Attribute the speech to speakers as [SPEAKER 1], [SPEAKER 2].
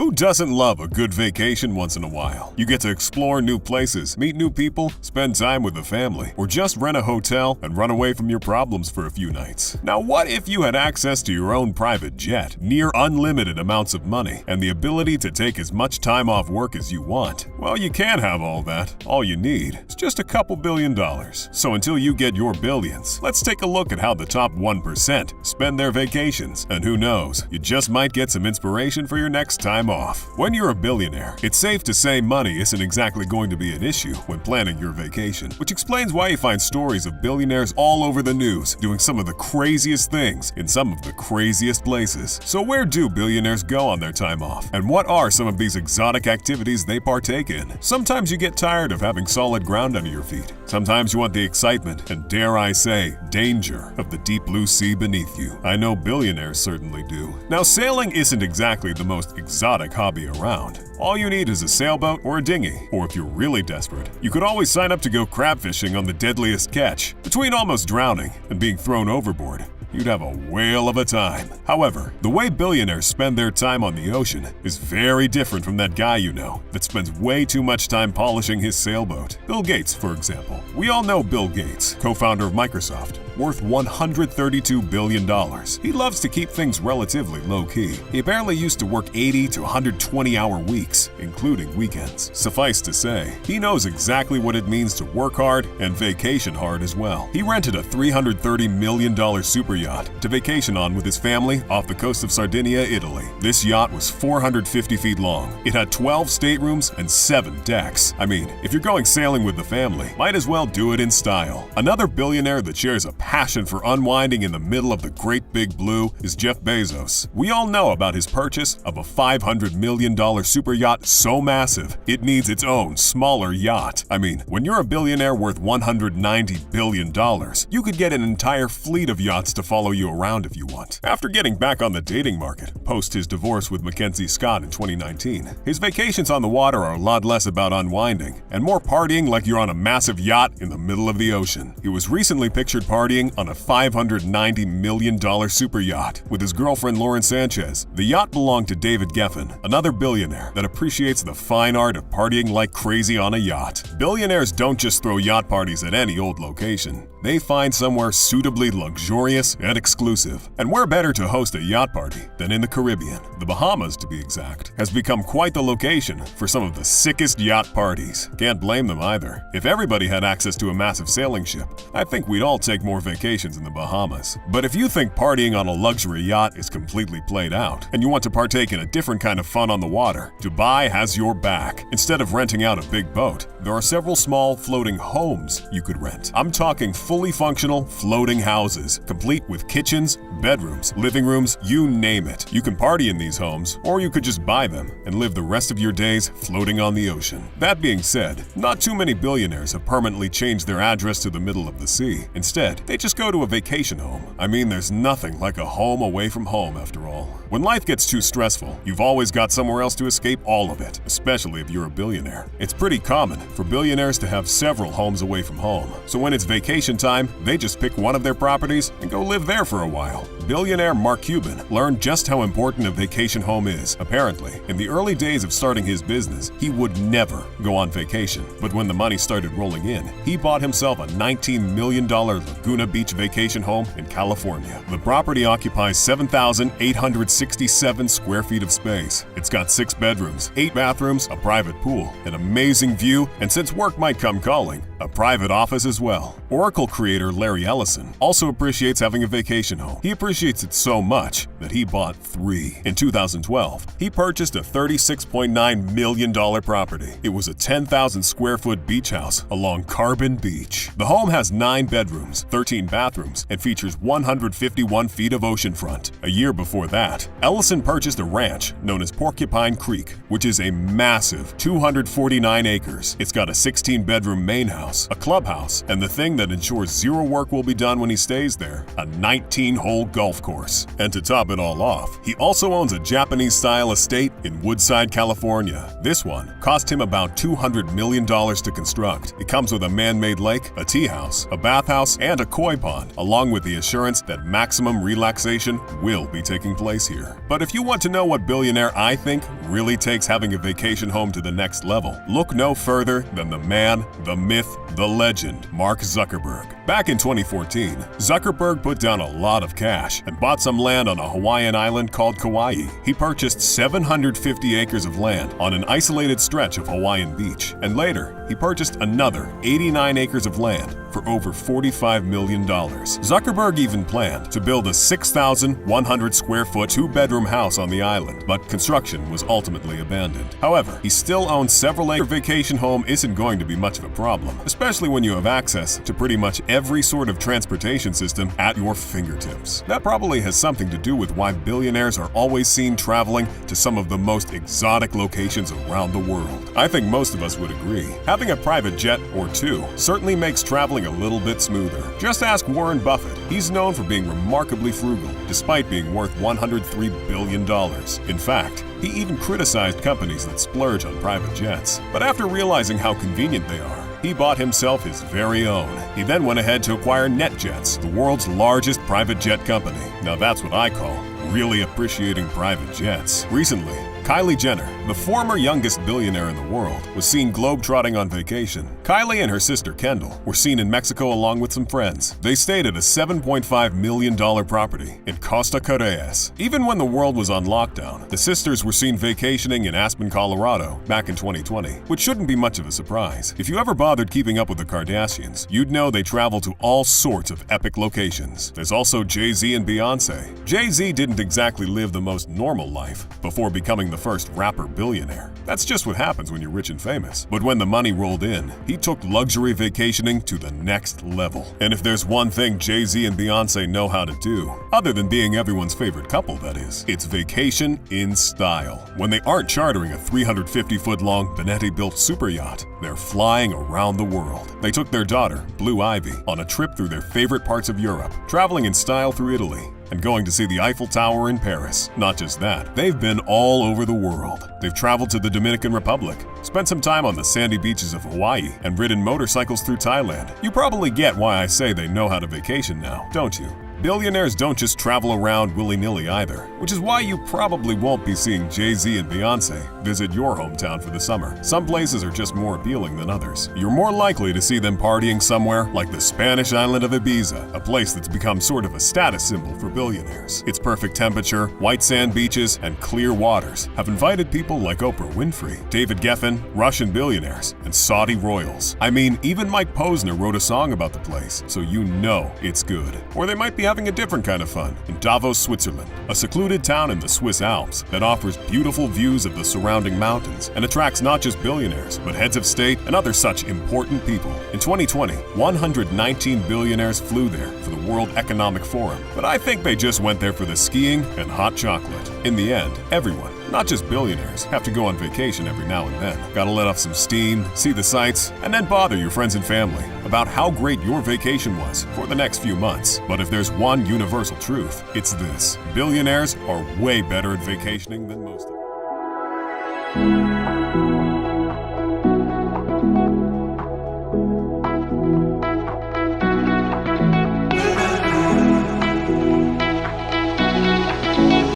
[SPEAKER 1] Who doesn't love a good vacation once in a while? You get to explore new places, meet new people, spend time with the family, or just rent a hotel and run away from your problems for a few nights. Now, what if you had access to your own private jet, near unlimited amounts of money, and the ability to take as much time off work as you want? Well, you can have all that. All you need is just a couple $1 billion. So until you get your billions, let's take a look at how the top 1% spend their vacations. And who knows, you just might get some inspiration for your next time off. When you're a billionaire, it's safe to say money isn't exactly going to be an issue when planning your vacation, which explains why you find stories of billionaires all over the news doing some of the craziest things in some of the craziest places. So where do billionaires go on their time off? And what are some of these exotic activities they partake in? Sometimes you get tired of having solid ground under your feet. Sometimes you want the excitement and, dare I say, danger of the deep blue sea beneath you. I know billionaires certainly do. Now, sailing isn't exactly the most exotic hobby around. All you need is a sailboat or a dinghy, or if you're really desperate, you could always sign up to go crab fishing on the deadliest catch. Between almost drowning and being thrown overboard, you'd have a whale of a time. However, the way billionaires spend their time on the ocean is very different from that guy you know that spends way too much time polishing his sailboat. Bill Gates, for example. We all know Bill Gates, co-founder of Microsoft, worth $132 billion. He loves to keep things relatively low-key. He apparently used to work 80 to 120-hour weeks, including weekends. Suffice to say, he knows exactly what it means to work hard and vacation hard as well. He rented a $330 million super yacht to vacation on with his family off the coast of Sardinia, Italy. This yacht was 450 feet long. It had 12 staterooms and 7 decks. I mean, if you're going sailing with the family, might as well do it in style. Another billionaire that shares a passion for unwinding in the middle of the great big blue is Jeff Bezos. We all know about his purchase of a $500 million super yacht so massive, it needs its own smaller yacht. I mean, when you're a billionaire worth $190 billion, you could get an entire fleet of yachts to follow you around if you want. After getting back on the dating market, post his divorce with Mackenzie Scott in 2019, his vacations on the water are a lot less about unwinding and more partying like you're on a massive yacht in the middle of the ocean. He was recently pictured partying on a $590 million super yacht with his girlfriend Lauren Sanchez. The yacht belonged to David Geffen, another billionaire that appreciates the fine art of partying like crazy on a yacht. Billionaires don't just throw yacht parties at any old location. They find somewhere suitably luxurious and exclusive. And where better to host a yacht party than in the Caribbean? The Bahamas, to be exact, has become quite the location for some of the sickest yacht parties. Can't blame them either. If everybody had access to a massive sailing ship, I think we'd all take more vacations in the Bahamas. But if you think partying on a luxury yacht is completely played out, and you want to partake in a different kind of fun on the water, Dubai has your back. Instead of renting out a big boat, there are several small floating homes you could rent. I'm talking fully functional floating houses, complete with kitchens, bedrooms, living rooms, you name it. You can party in these homes, or you could just buy them and live the rest of your days floating on the ocean. That being said, not too many billionaires have permanently changed their address to the middle of the sea. Instead, they just go to a vacation home. I mean, there's nothing like a home away from home after all. When life gets too stressful, you've always got somewhere else to escape all of it, especially if you're a billionaire. It's pretty common for billionaires to have several homes away from home. So when it's vacation time, they just pick one of their properties and go live there for a while. Billionaire Mark Cuban learned just how important a vacation home is. Apparently, in the early days of starting his business, he would never go on vacation. But when the money started rolling in, he bought himself a $19 million Laguna Beach vacation home in California. The property occupies 7,867 square feet of space. It's got 6 bedrooms, 8 bathrooms, a private pool, an amazing view, and since work might come calling, a private office as well. Oracle creator Larry Ellison also appreciates having a vacation home. He appreciates it so much that he bought 3. In 2012, he purchased a $36.9 million property. It was a 10,000 square foot beach house along Carbon Beach. The home has 9 bedrooms, 13 bathrooms, and features 151 feet of oceanfront. A year before that, Ellison purchased a ranch known as Porcupine Creek, which is a massive 249 acres. It's got a 16-bedroom main house, a clubhouse, and the thing that ensures zero work will be done when he stays there, a 19-hole golf golf course. And to top it all off, he also owns a Japanese-style estate in Woodside, California. This one cost him about $200 million to construct. It comes with a man-made lake, a tea house, a bathhouse, and a koi pond, along with the assurance that maximum relaxation will be taking place here. But if you want to know what billionaire I think really takes having a vacation home to the next level, look no further than the man, the myth, the legend, Mark Zuckerberg. Back in 2014, Zuckerberg put down a lot of cash and bought some land on a Hawaiian island called Kauai. He purchased 750 acres of land on an isolated stretch of Hawaiian beach, and later he purchased another 89 acres of land for over $45 million. Zuckerberg even planned to build a 6,100 square foot two-bedroom house on the island, but construction was ultimately abandoned. However, he still owns several acre vacation home isn't going to be much of a problem, especially when you have access to pretty much every sort of transportation system at your fingertips. That probably has something to do with why billionaires are always seen traveling to some of the most exotic locations around the world. I think most of us would agree. Having a private jet or two certainly makes traveling a little bit smoother. Just ask Warren Buffett. He's known for being remarkably frugal, despite being worth $103 billion. In fact, he even criticized companies that splurge on private jets. But after realizing how convenient they are, he bought himself his very own. He then went ahead to acquire NetJets, the world's largest private jet company. Now that's what I call really appreciating private jets. Recently, Kylie Jenner, the former youngest billionaire in the world, was seen globetrotting on vacation. Kylie and her sister Kendall were seen in Mexico along with some friends. They stayed at a $7.5 million property in Costa Correas. Even when the world was on lockdown, the sisters were seen vacationing in Aspen, Colorado back in 2020, which shouldn't be much of a surprise. If you ever bothered keeping up with the Kardashians, you'd know they travel to all sorts of epic locations. There's also Jay-Z and Beyonce. Jay-Z didn't exactly live the most normal life before becoming the first rapper billionaire. That's just what happens when you're rich and famous. But when the money rolled in, he took luxury vacationing to the next level. And if there's one thing Jay-Z and Beyonce know how to do, other than being everyone's favorite couple, that is, it's vacation in style. When they aren't chartering a 350-foot-long Benetti-built super yacht, they're flying around the world. They took their daughter, Blue Ivy, on a trip through their favorite parts of Europe, traveling in style through Italy, and going to see the Eiffel Tower in Paris. Not just that, they've been all over the world. They've traveled to the Dominican Republic, spent some time on the sandy beaches of Hawaii, and ridden motorcycles through Thailand. You probably get why I say they know how to vacation now, don't you? Billionaires don't just travel around willy-nilly either, which is why you probably won't be seeing Jay-Z and Beyonce visit your hometown for the summer. Some places are just more appealing than others. You're more likely to see them partying somewhere like the Spanish island of Ibiza, a place that's become sort of a status symbol for billionaires. Its perfect temperature, white sand beaches, and clear waters have invited people like Oprah Winfrey, David Geffen, Russian billionaires, and Saudi royals. I mean, even Mike Posner wrote a song about the place, so you know it's good. Or they might be having a different kind of fun in Davos, Switzerland, a secluded town in the Swiss Alps that offers beautiful views of the surrounding mountains and attracts not just billionaires, but heads of state and other such important people. In 2020, 119 billionaires flew there for the World Economic Forum, but I think they just went there for the skiing and hot chocolate. In the end, everyone, not just billionaires, have to go on vacation every now and then. Gotta let off some steam, see the sights, and then bother your friends and family about how great your vacation was for the next few months. But if there's one universal truth, it's this: billionaires are way better at vacationing than most of us.